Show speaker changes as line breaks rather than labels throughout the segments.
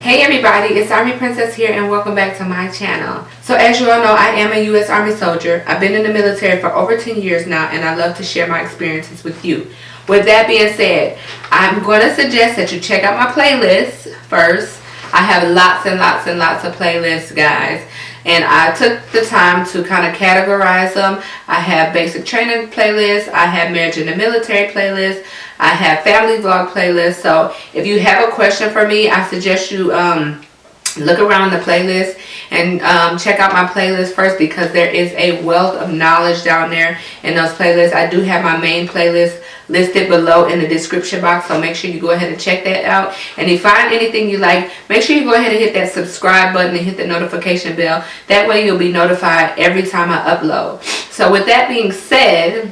Hey everybody, it's Army Princess here and welcome back to my channel. So as you all know, I am a U.S. Army soldier. I've been in the military for over 10 years now and I love to share my experiences with you. With that being said, I'm going to suggest that you check out my playlist first. I have lots and lots and lots of playlists, guys. And I took the time to kind of categorize them. I have basic training playlists. I have marriage in the military playlist. I have family vlog playlists. So if you have a question for me, I suggest you look around the playlist and check out my playlist first, because there is a wealth of knowledge down there in those playlists. I do have my main playlist listed below in the description box, so make sure you go ahead and check that out. And if you find anything you like, make sure you go ahead and hit that subscribe button and hit the notification bell. That way you'll be notified every time I upload. So with that being said,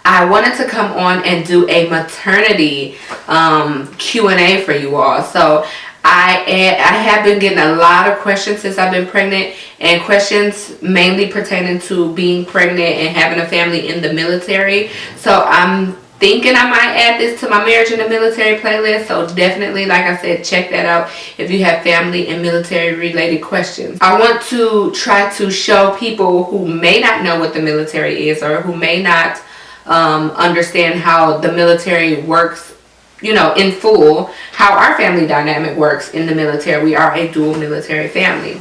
I wanted to come on and do a maternity Q&A for you all. So I have been getting a lot of questions since I've been pregnant, and questions mainly pertaining to being pregnant and having a family in the military. So I'm thinking I might add this to my marriage in the military playlist. So definitely, like I said, check that out if you have family and military related questions. I want to try to show people who may not know what the military is, or who may not understand how the military works, you know, in full, how our family dynamic works in the military. We are a dual military family.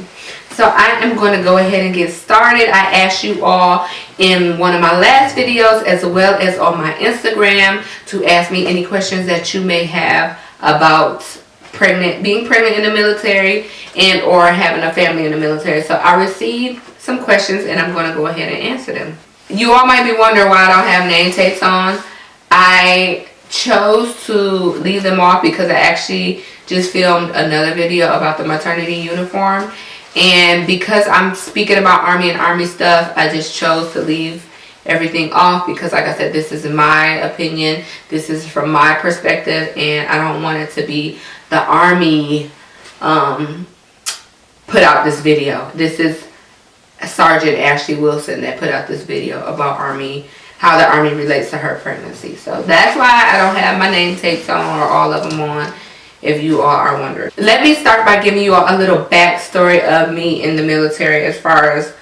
So I am going to go ahead and get started. I asked you all in one of my last videos, as well as on my Instagram, to ask me any questions that you may have about being pregnant in the military and or having a family in the military. So I received some questions and I'm going to go ahead and answer them. You all might be wondering why I don't have name tapes on. I chose to leave them off because I actually just filmed another video about the maternity uniform, and because I'm speaking about Army and Army stuff, I just chose to leave everything off, because like I said, this is my opinion, this is from my perspective, and I don't want it to be the Army put out this video. This is Sergeant Ashley Wilson that put out this video about Army, how the Army relates to her pregnancy. So that's why I don't have my name tapes on, or all of them on, if you all are wondering. Let me start by giving you all a little backstory of me in the military, as far as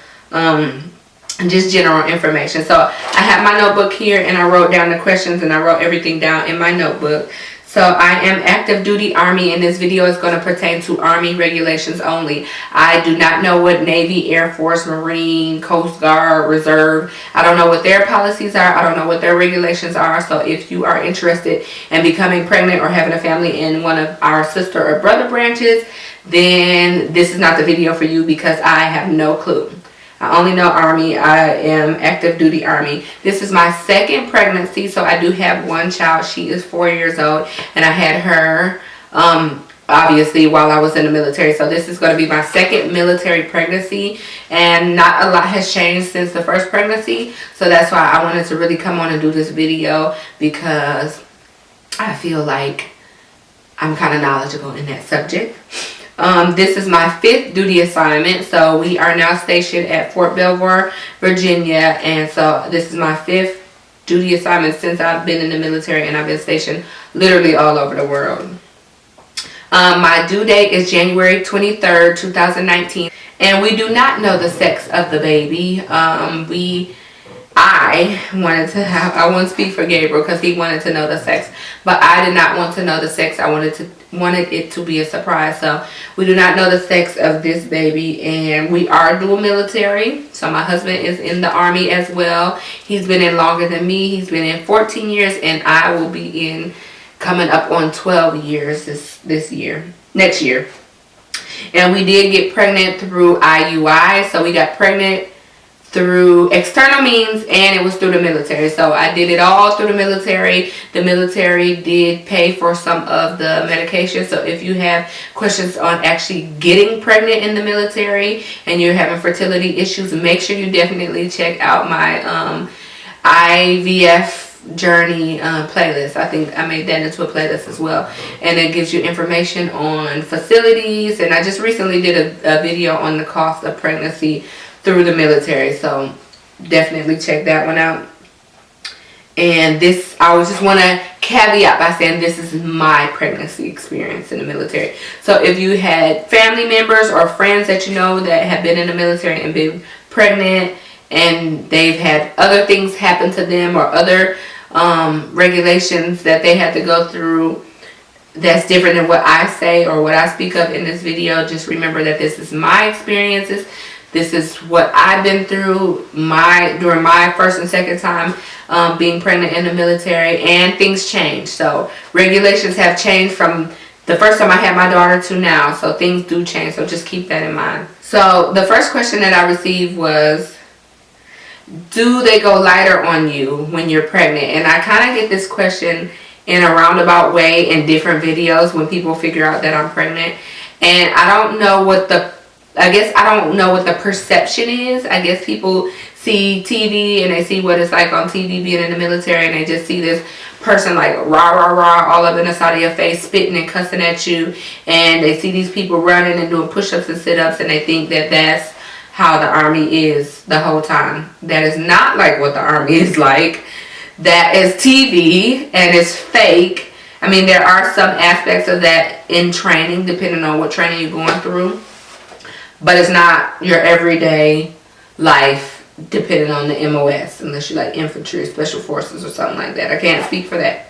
just general information. So I have my notebook here and I wrote down the questions and I wrote everything down in my notebook. So I am active duty Army, and this video is going to pertain to Army regulations only. I do not know what Navy, Air Force, Marine, Coast Guard, Reserve, I don't know what their policies are. I don't know what their regulations are. So if you are interested in becoming pregnant or having a family in one of our sister or brother branches, then this is not the video for you, because I have no clue. I only know Army. I am active duty Army. This is my second pregnancy, so I do have one child. She is 4 years old, and I had her obviously while I was in the military. So this is going to be my second military pregnancy, and not a lot has changed since the first pregnancy. So that's why I wanted to really come on and do this video, because I feel like I'm kind of knowledgeable in that subject. This is my 5th duty assignment. So we are now stationed at Fort Belvior, Virginia, and so this is my 5th duty assignment since I've been in the military, and I've been stationed literally all over the world. My due date is January 23rd, 2019, and we do not know the sex of the baby. I won't speak for Gabriel because he wanted to know the sex, but I did not want to know the sex. I wanted it to be a surprise. So we do not know the sex of this baby, and we are dual military. So my husband is in the Army as well. He's been in longer than me. He's been in 14 years, and I will be in coming up on 12 years next year. And we did get pregnant through IUI. So we got pregnant through external means, and it was through the military. So I did it all through the military. The military did pay for some of the medication. So if you have questions on actually getting pregnant in the military and you're having fertility issues, make sure you definitely check out my IVF journey playlist. I think I made that into a playlist as well, and it gives you information on facilities. And I just recently did a video on the cost of pregnancy through the military, so definitely check that one out. And this, I would just want to caveat by saying this is my pregnancy experience in the military. So if you had family members or friends that you know that have been in the military and been pregnant, and they've had other things happen to them or other regulations that they had to go through that's different than what I say or what I speak of in this video, just remember that this is my experiences. This is what I've been through during my first and second time being pregnant in the military, and things change. So regulations have changed from the first time I had my daughter to now. So things do change. So just keep that in mind. So the first question that I received was, do they go lighter on you when you're pregnant? And I kind of get this question in a roundabout way in different videos when people figure out that I'm pregnant. And I don't know what the perception is. I guess people see TV and they see what it's like on TV being in the military, and they just see this person like rah rah rah all up in the side of your face, spitting and cussing at you, and they see these people running and doing push-ups and sit-ups, and they think that that's how the Army is the whole time. That is not like what the Army is like. That is TV and it's fake. I mean, there are some aspects of that in training, depending on what training you're going through, but it's not your everyday life depending on the MOS, unless you like infantry, special forces, or something like that. I can't speak for that.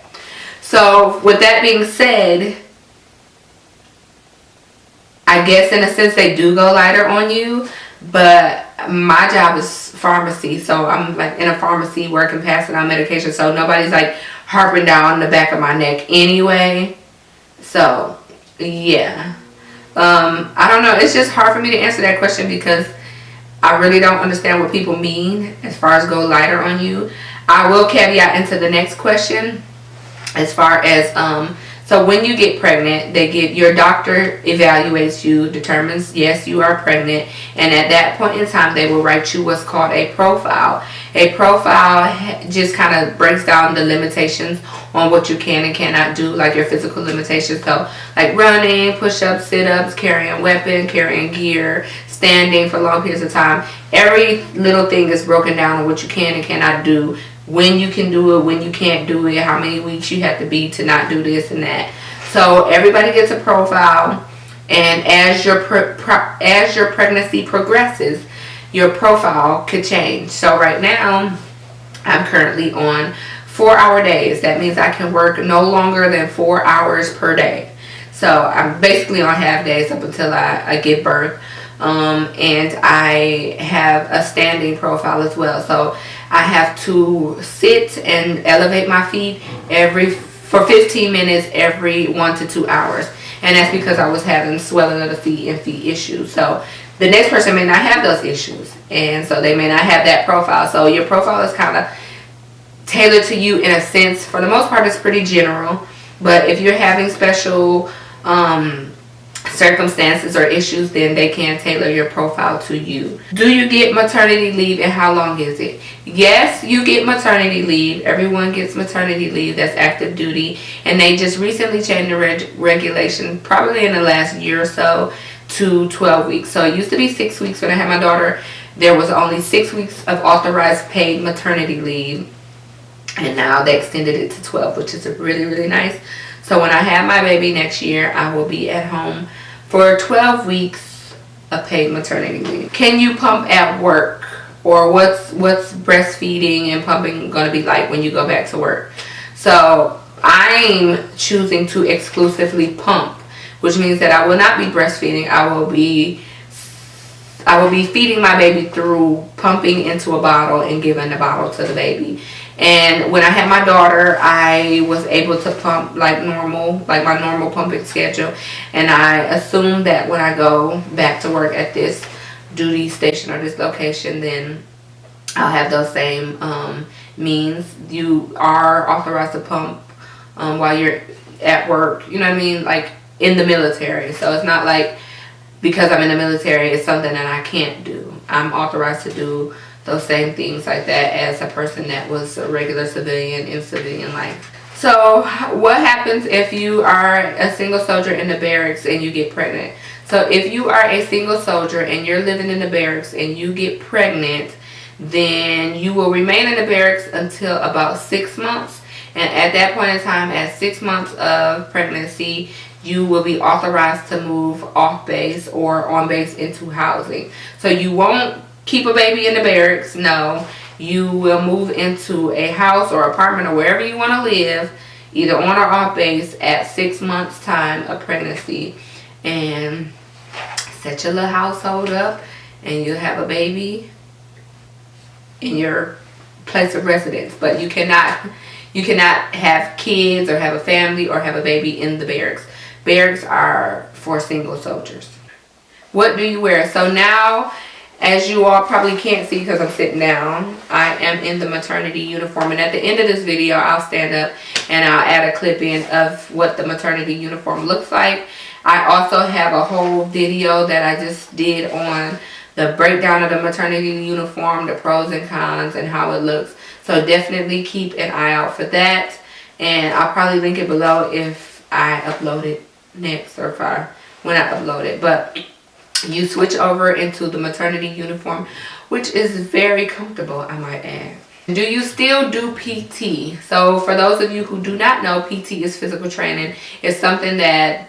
So with that being said, I guess in a sense they do go lighter on you, but my job is pharmacy, so I'm like in a pharmacy working, passing out medication, so nobody's like harping down the back of my neck anyway. So yeah, I don't know, it's just hard for me to answer that question because I really don't understand what people mean as far as go lighter on you. I will caveat into the next question as far as so when you get pregnant, your doctor evaluates you, determines yes, you are pregnant, and at that point in time they will write you what's called a profile. A profile just kind of breaks down the limitations on what you can and cannot do, like your physical limitations. So like running, push-ups, sit-ups, carrying a weapon, carrying gear, standing for long periods of time. Every little thing is broken down on what you can and cannot do, when you can do it, when you can't do it, how many weeks you have to be to not do this and that. So everybody gets a profile, and as your pregnancy progresses, your profile could change. So right now, I'm currently on 4-hour days. That means I can work no longer than 4 hours per day. So I'm basically on half days up until I give birth. And I have a standing profile as well. So I have to sit and elevate my feet for 15 minutes every 1 to 2 hours. And that's because I was having swelling of the feet and feet issues. So the next person may not have those issues, and so they may not have that profile. So your profile is kind of tailored to you in a sense. For the most part, it's pretty general. But if you're having special circumstances or issues, then they can tailor your profile to you. Do you get maternity leave, and how long is it? Yes, you get maternity leave. Everyone gets maternity leave. That's active duty, and they just recently changed the regulation probably in the last year or so to 12 weeks. So it used to be 6 weeks when I had my daughter. There was only 6 weeks of authorized paid maternity leave, and now they extended it to 12, which is really, really nice. So when I have my baby next year, I will be at home for 12 weeks of paid maternity leave. Can you pump at work? Or what's breastfeeding and pumping going to be like when you go back to work? So I'm choosing to exclusively pump, which means that I will not be breastfeeding. I will be feeding my baby through pumping into a bottle and giving the bottle to the baby. And when I had my daughter, I was able to pump like normal, like my normal pumping schedule. And I assume that when I go back to work at this duty station or this location, then I'll have those same means. You are authorized to pump while you're at work, you know what I mean, like in the military. So it's not like because I'm in the military it's something that I can't do. I'm authorized to do those same things like that as a person that was a regular civilian in civilian life. So what happens if you are a single soldier in the barracks and you get pregnant? So if you are a single soldier and you're living in the barracks and you get pregnant, then you will remain in the barracks until about 6 months. And at that point in time, at 6 months of pregnancy, you will be authorized to move off base or on base into housing. So you won't keep a baby in the barracks. No, you will move into a house or apartment or wherever you want to live, either on or off base at 6 months time of pregnancy, and set your little household up, and you'll have a baby in your place of residence. But you cannot have kids or have a family or have a baby in the barracks. Barracks are for single soldiers. What do you wear? So now, as you all probably can't see because I'm sitting down, I am in the maternity uniform. And at the end of this video, I'll stand up and I'll add a clip in of what the maternity uniform looks like. I also have a whole video that I just did on the breakdown of the maternity uniform, the pros and cons, and how it looks. So definitely keep an eye out for that. And I'll probably link it below if I upload it next, or when I upload it. But you switch over into the maternity uniform, which is very comfortable, I might add. Do you still do PT? So for those of you who do not know, PT is physical training. It's something that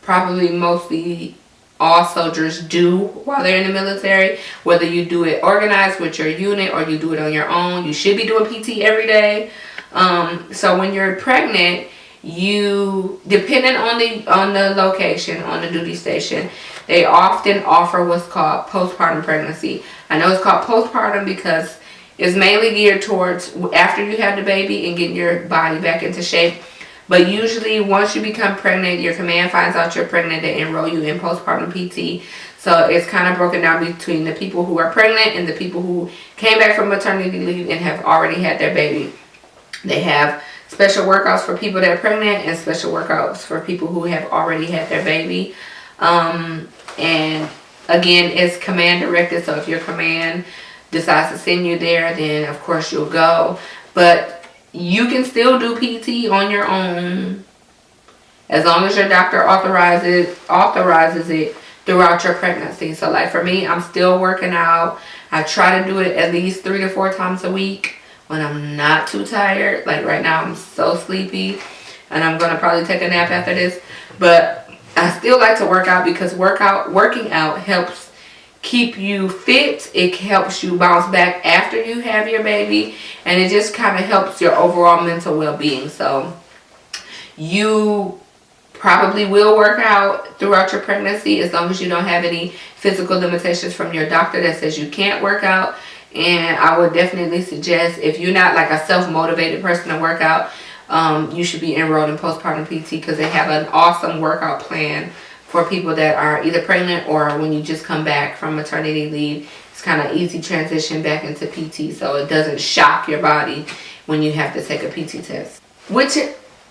probably mostly all soldiers do while they're in the military. Whether you do it organized with your unit or you do it on your own, you should be doing PT every day. So when you're pregnant, you, depending on the location, on the duty station, they often offer what's called postpartum pregnancy. I know it's called postpartum because it's mainly geared towards after you have the baby and getting your body back into shape. But usually once you become pregnant, your command finds out you're pregnant, they enroll you in postpartum PT. So it's kind of broken down between the people who are pregnant and the people who came back from maternity leave and have already had their baby. They have special workouts for people that are pregnant and special workouts for people who have already had their baby. And again, it's command directed. So if your command decides to send you there, then of course you'll go. But you can still do PT on your own as long as your doctor authorizes it throughout your pregnancy. So like for me, I'm still working out. I try to do it at least 3 to 4 times a week when I'm not too tired. Like right now I'm so sleepy and I'm gonna probably take a nap after this, but I still like to work out because working out helps keep you fit. It helps you bounce back after you have your baby, and it just kind of helps your overall mental well-being. So you probably will work out throughout your pregnancy as long as you don't have any physical limitations from your doctor that says you can't work out. And I would definitely suggest, if you're not like a self-motivated person to work out, you should be enrolled in postpartum PT because they have an awesome workout plan for people that are either pregnant or when you just come back from maternity leave. It's kind of easy transition back into PT, so it doesn't shock your body when you have to take a PT test. Which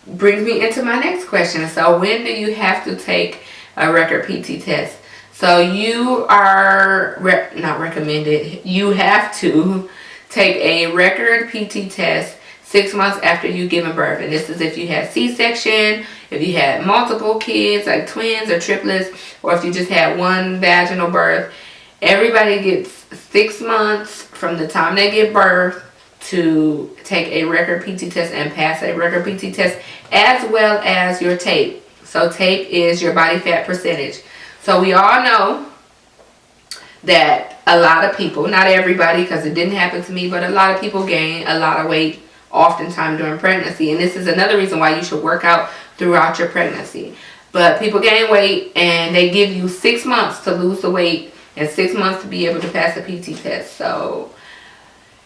brings me into my next question. So when do you have to take a record PT test? So you are not recommended. You have to take a record PT test 6 months after you given birth. And this is if you had C-section, if you had multiple kids like twins or triplets, or if you just had one vaginal birth. Everybody gets 6 months from the time they give birth to take a record PT test and pass a record PT test, as well as your tape. So tape is your body fat percentage. So we all know that a lot of people, not everybody because it didn't happen to me, but a lot of people gain a lot of weight oftentimes during pregnancy. And this is another reason why you should work out throughout your pregnancy. But people gain weight and they give you 6 months to lose the weight and 6 months to be able to pass a PT test. So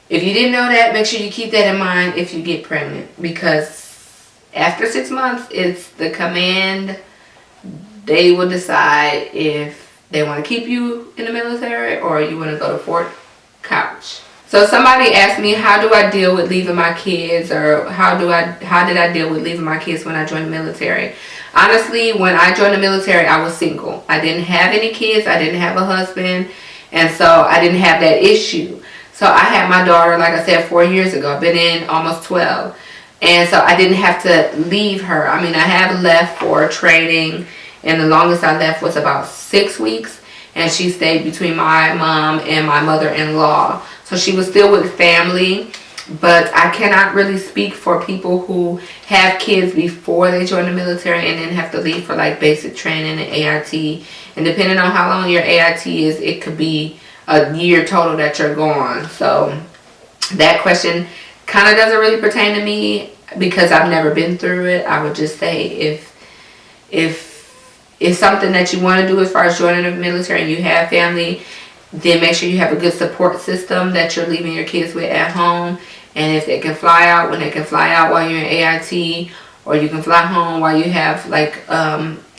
if you didn't know that, make sure you keep that in mind if you get pregnant, because after 6 months, it's the command. They will decide if they want to keep you in the military or you want to go to Fort Couch. So somebody asked me, how do I deal with leaving my kids, or how did I deal with leaving my kids when I joined the military? Honestly, when I joined the military, I was single. I didn't have any kids. I didn't have a husband. And so I didn't have that issue. So I had my daughter, like I said, 4 years ago. I've been in almost 12. And so I didn't have to leave her. I mean, I have left for training, and the longest I left was about 6 weeks. And she stayed between my mom and my mother-in-law. So she was still with family. But I cannot really speak for people who have kids before they join the military and then have to leave for like basic training and AIT. And depending on how long your AIT is, it could be a year total that you're gone. So that question kind of doesn't really pertain to me because I've never been through it. I would just say if it's something that you want to do as far as joining the military and you have family, then make sure you have a good support system that you're leaving your kids with at home. And if they can fly out, when they can fly out while you're in AIT, or you can fly home while you have like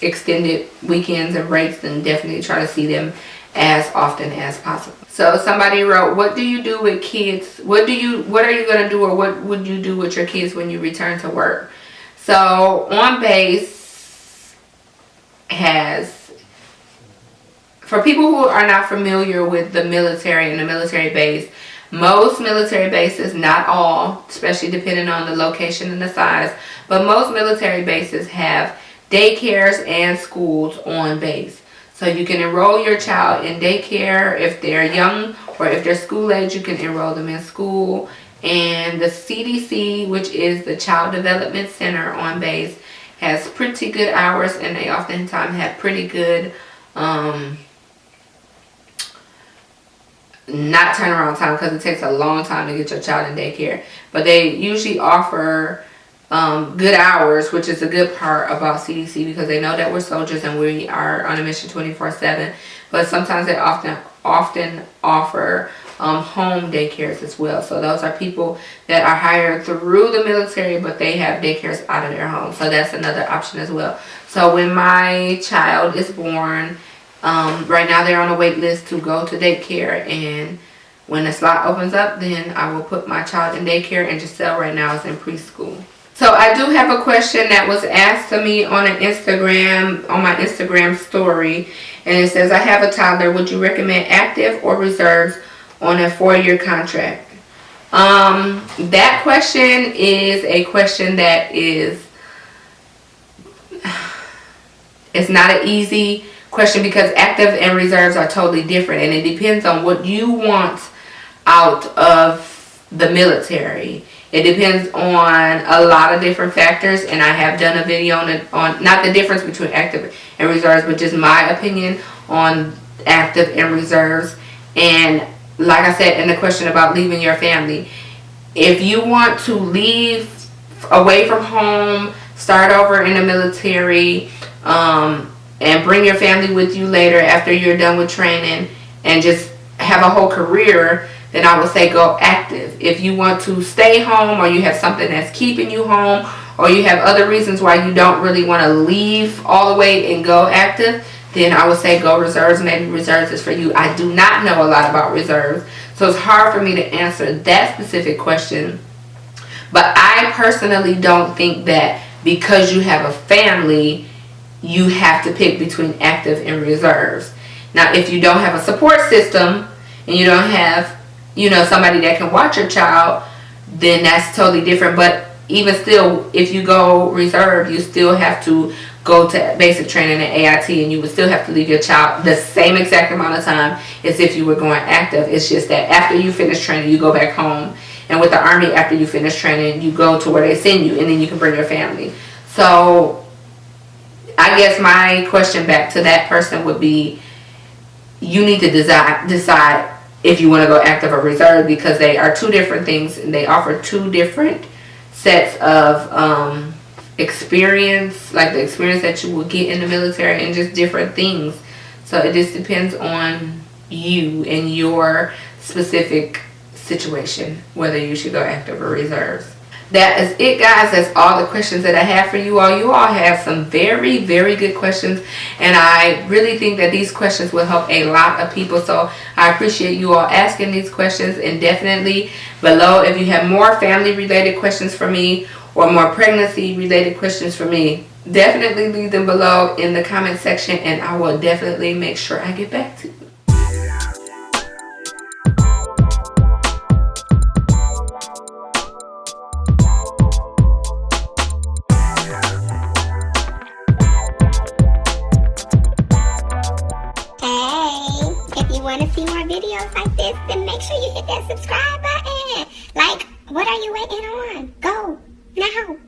extended weekends and breaks, then definitely try to see them as often as possible. So somebody wrote, what do you do with kids? What are you going to do, or what would you do with your kids when you return to work? So on base has, for people who are not familiar with the military and the military base, most military bases, not all, especially depending on the location and the size, but most military bases have daycares and schools on base. So you can enroll your child in daycare if they're young, or if they're school age, you can enroll them in school. And the CDC, which is the Child Development Center on base, has pretty good hours, and they oftentimes have pretty good not turnaround time, because it takes a long time to get your child in daycare, but they usually offer good hours, which is a good part about CDC, because they know that we're soldiers and we are on a mission 24/7. But sometimes they often offer home daycares as well. So those are people that are hired through the military, but they have daycares out of their home. So that's another option as well. So when my child is born, right now they're on a wait list to go to daycare, and when the slot opens up, then I will put my child in daycare, and Giselle right now is in preschool. So I do have a question that was asked to me on my Instagram story, and it says, I have a toddler, would you recommend active or reserves on a 4-year contract? That question is a question that is, it's not an easy question, because active and reserves are totally different, and it depends on what you want out of the military. It depends on a lot of different factors, and I have done a video on not the difference between active and reserves, but just my opinion on active and reserves. And like I said in the question about leaving your family, if you want to leave away from home, start over in the military, and bring your family with you later after you're done with training, and just have a whole career, then I would say go active. If you want to stay home, or you have something that's keeping you home, or you have other reasons why you don't really want to leave all the way and go active, then I would say go reserves. Maybe reserves is for you. I do not know a lot about reserves, so it's hard for me to answer that specific question. But I personally don't think that because you have a family, you have to pick between active and reserves. Now, if you don't have a support system and you don't have, somebody that can watch your child, then that's totally different. But even still, if you go reserve, you still have to go to basic training and AIT, and you would still have to leave your child the same exact amount of time as if you were going active. It's just that after you finish training, you go back home. And with the Army, after you finish training, you go to where they send you, and then you can bring your family. So I guess my question back to that person would be, you need to decide if you want to go active or reserve, because they are two different things, and they offer two different sets of experience, like the experience that you will get in the military, and just different things. So it just depends on you and your specific situation, whether you should go active or reserves. That is it, guys. That's all the questions that I have for you all. You all have some very, very good questions, and I really think that these questions will help a lot of people. So I appreciate you all asking these questions, and definitely below, if you have more family related questions for me or more pregnancy related questions for me, definitely leave them below in the comment section, and I will definitely make sure I get back to you.
Want to see more videos? videos like this, then make sure you hit that subscribe button. Like, what are you waiting on? Go now.